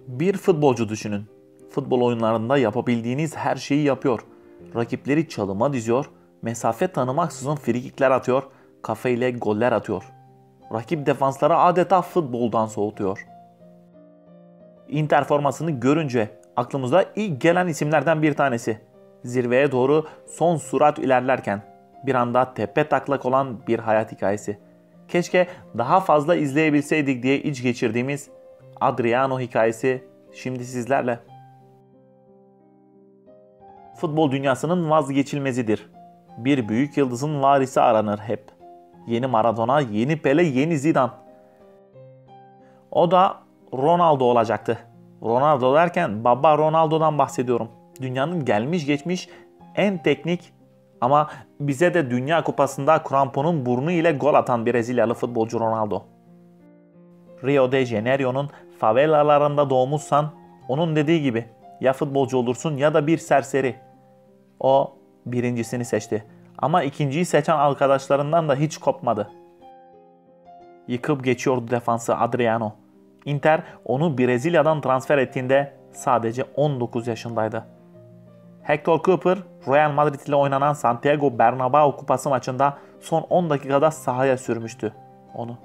Bir futbolcu düşünün. Futbol oyunlarında yapabildiğiniz her şeyi yapıyor. Rakipleri çalıma diziyor, mesafe tanımaksızın frikikler atıyor, kafayla goller atıyor. Rakip defansları adeta futboldan soğutuyor. Inter formasını görünce aklımıza ilk gelen isimlerden bir tanesi. Zirveye doğru son sürat ilerlerken bir anda tepe taklak olan bir hayat hikayesi. Keşke daha fazla izleyebilseydik diye iç geçirdiğimiz Adriano hikayesi şimdi sizlerle. Futbol dünyasının vazgeçilmezidir. Bir büyük yıldızın varisi aranır hep. Yeni Maradona, yeni Pele, yeni Zidane. O da Ronaldo olacaktı. Ronaldo derken baba Ronaldo'dan bahsediyorum. Dünyanın gelmiş geçmiş en teknik ama bize de Dünya Kupası'nda kramponun burnu ile gol atan Brezilyalı futbolcu Ronaldo. Rio de Janeiro'nun favelalarında doğmuşsan onun dediği gibi ya futbolcu olursun ya da bir serseri. O birincisini seçti ama ikinciyi seçen arkadaşlarından da hiç kopmadı. Yıkıp geçiyordu defansı Adriano. Inter onu Brezilya'dan transfer ettiğinde sadece 19 yaşındaydı. Hector Cooper, Real Madrid ile oynanan Santiago Bernabéu Kupası maçında son 10 dakikada sahaya sürmüştü onu.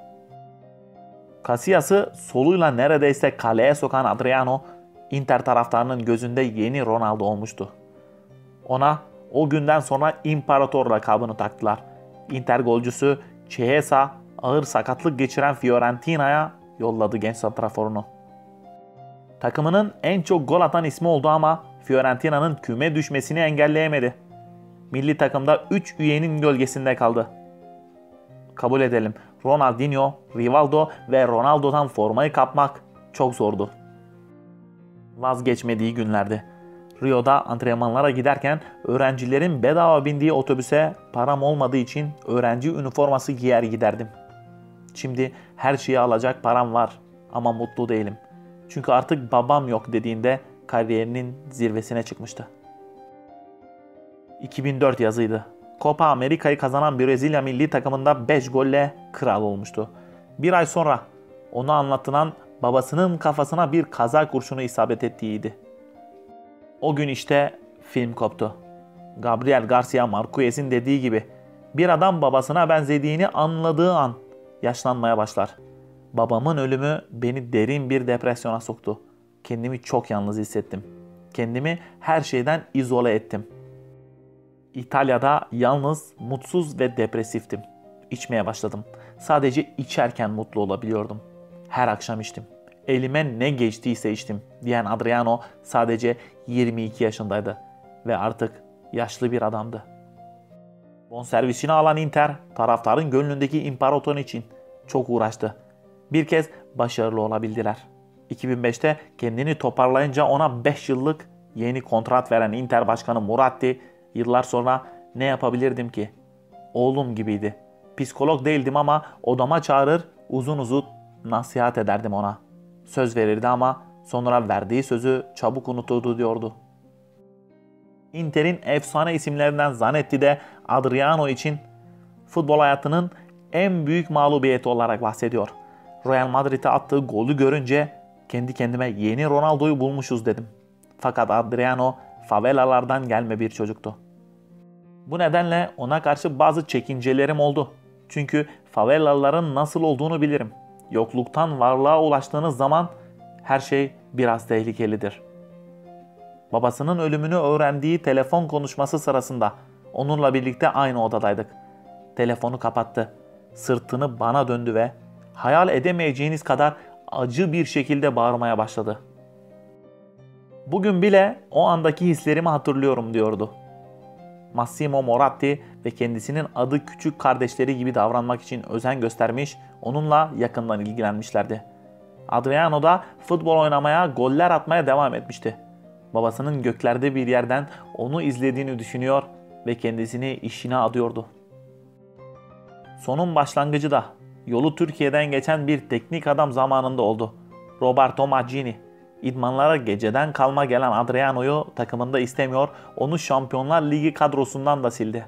Casillas'ı soluyla neredeyse kaleye sokan Adriano, Inter taraftarının gözünde yeni Ronaldo olmuştu. Ona o günden sonra İmparator lakabını taktılar. Inter golcüsü Chiesa ağır sakatlık geçiren Fiorentina'ya yolladı genç santraforunu. Takımının en çok gol atan ismi oldu ama Fiorentina'nın küme düşmesini engelleyemedi. Milli takımda 3 üyenin gölgesinde kaldı. Kabul edelim, Ronaldinho, Rivaldo ve Ronaldo'dan formayı kapmak çok zordu. Vazgeçmediği günlerdi. Rio'da antrenmanlara giderken öğrencilerin bedava bindiği otobüse param olmadığı için öğrenci üniforması giyer giderdim. Şimdi her şeyi alacak param var ama mutlu değilim. Çünkü artık babam yok dediğinde kariyerinin zirvesine çıkmıştı. 2004 yazıydı. Copa Amerika'yı kazanan Brezilya milli takımında 5 golle kral olmuştu. Bir ay sonra onu anlatılan babasının kafasına bir kaza kurşunu isabet ettiğiydi. O gün işte film koptu. Gabriel Garcia Marquez'in dediği gibi bir adam babasına benzediğini anladığı an yaşlanmaya başlar. Babamın ölümü beni derin bir depresyona soktu. Kendimi çok yalnız hissettim. Kendimi her şeyden izole ettim. İtalya'da yalnız, mutsuz ve depresiftim. İçmeye başladım. Sadece içerken mutlu olabiliyordum. Her akşam içtim. Elime ne geçtiyse içtim diyen Adriano sadece 22 yaşındaydı ve artık yaşlı bir adamdı. Bonservisini alan Inter, taraftarın gönlündeki imparator için çok uğraştı. Bir kez başarılı olabildiler. 2005'te kendini toparlayınca ona 5 yıllık yeni kontrat veren Inter Başkanı Muratti, yıllar sonra ne yapabilirdim ki? Oğlum gibiydi. Psikolog değildim ama odama çağırır, uzun uzun nasihat ederdim ona. Söz verirdi ama sonra verdiği sözü çabuk unuturdu diyordu. Inter'in efsane isimlerinden Zanetti de Adriano için futbol hayatının en büyük mağlubiyeti olarak bahsediyor. Real Madrid'e attığı golü görünce kendi kendime yeni Ronaldo'yu bulmuşuz dedim. Fakat Adriano favelalardan gelme bir çocuktu. Bu nedenle ona karşı bazı çekincelerim oldu. Çünkü favelaların nasıl olduğunu bilirim. Yokluktan varlığa ulaştığınız zaman her şey biraz tehlikelidir. Babasının ölümünü öğrendiği telefon konuşması sırasında onunla birlikte aynı odadaydık. Telefonu kapattı. Sırtını bana döndü ve hayal edemeyeceğiniz kadar acı bir şekilde bağırmaya başladı. Bugün bile o andaki hislerimi hatırlıyorum diyordu. Massimo Moratti ve kendisinin adı küçük kardeşleri gibi davranmak için özen göstermiş, onunla yakından ilgilenmişlerdi. Adriano da futbol oynamaya, goller atmaya devam etmişti. Babasının göklerde bir yerden onu izlediğini düşünüyor ve kendisini işine adıyordu. Sonun başlangıcı da yolu Türkiye'den geçen bir teknik adam zamanında oldu. Roberto Mancini. İdmanlara geceden kalma gelen Adriano'yu takımında istemiyor, onu Şampiyonlar Ligi kadrosundan da sildi.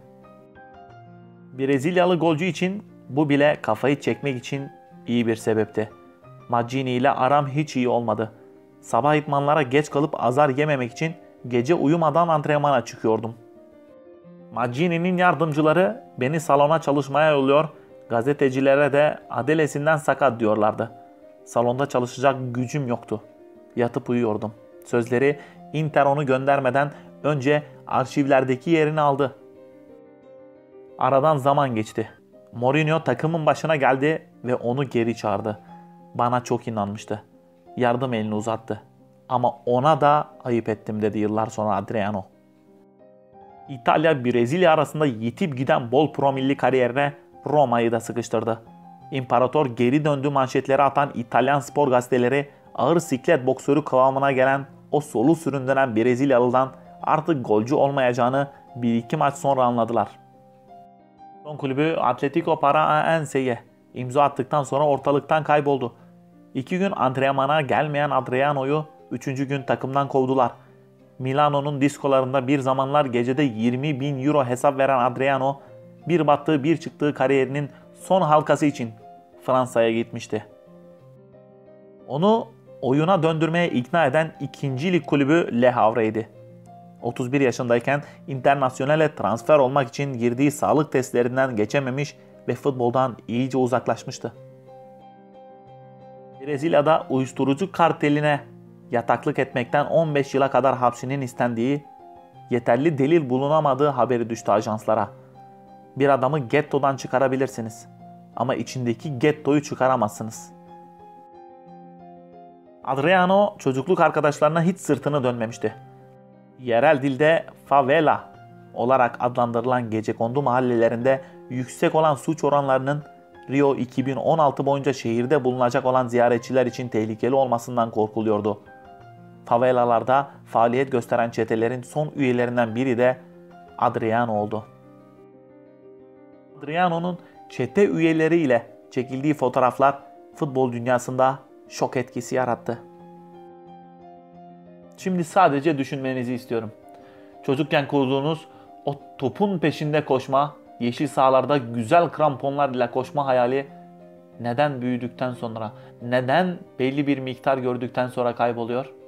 Brezilyalı golcü için bu bile kafayı çekmek için iyi bir sebepti. Mancini ile aram hiç iyi olmadı. Sabah idmanlara geç kalıp azar yememek için gece uyumadan antrenmana çıkıyordum. Maggini'nin yardımcıları beni salona çalışmaya yolluyor, gazetecilere de adelesinden sakat diyorlardı. Salonda çalışacak gücüm yoktu. Yatıp uyuyordum. Sözleri Inter onu göndermeden önce arşivlerdeki yerini aldı. Aradan zaman geçti. Mourinho takımın başına geldi ve onu geri çağırdı. Bana çok inanmıştı. Yardım elini uzattı. Ama ona da ayıp ettim dedi yıllar sonra Adriano. İtalya-Brezilya arasında yitip giden bol promilli kariyerine Roma'yı da sıkıştırdı. İmparator geri döndü manşetleri atan İtalyan spor gazeteleri ağır siklet boksörü kıvamına gelen o solu süründüren Brezilyalı'dan artık golcü olmayacağını 1-2 maç sonra anladılar. Son kulübü Atletico Paranaense'ye imza attıktan sonra ortalıktan kayboldu. 2 gün antrenmana gelmeyen Adriano'yu 3. gün takımdan kovdular. Milano'nun diskolarında bir zamanlar gecede 20.000 euro hesap veren Adriano, bir battığı bir çıktığı kariyerinin son halkası için Fransa'ya gitmişti. Onu oyuna döndürmeye ikna eden 2. lig kulübü Le Havre'ydi. 31 yaşındayken Internazionale transfer olmak için girdiği sağlık testlerinden geçememiş ve futboldan iyice uzaklaşmıştı. Brezilya'da uyuşturucu karteline yataklık etmekten 15 yıla kadar hapsinin istendiği, yeterli delil bulunamadığı haberi düştü ajanslara. Bir adamı gettodan çıkarabilirsiniz ama içindeki gettoyu çıkaramazsınız. Adriano çocukluk arkadaşlarına hiç sırtını dönmemişti. Yerel dilde favela olarak adlandırılan gecekondu mahallelerinde yüksek olan suç oranlarının Rio 2016 boyunca şehirde bulunacak olan ziyaretçiler için tehlikeli olmasından korkuluyordu. Favelalarda faaliyet gösteren çetelerin son üyelerinden biri de Adriano oldu. Adriano'nun çete üyeleriyle çekildiği fotoğraflar futbol dünyasında şok etkisi yarattı. Şimdi sadece düşünmenizi istiyorum. Çocukken kurduğunuz o topun peşinde koşma, yeşil sahalarda güzel kramponlar ile koşma hayali neden büyüdükten sonra, neden belli bir miktar gördükten sonra kayboluyor?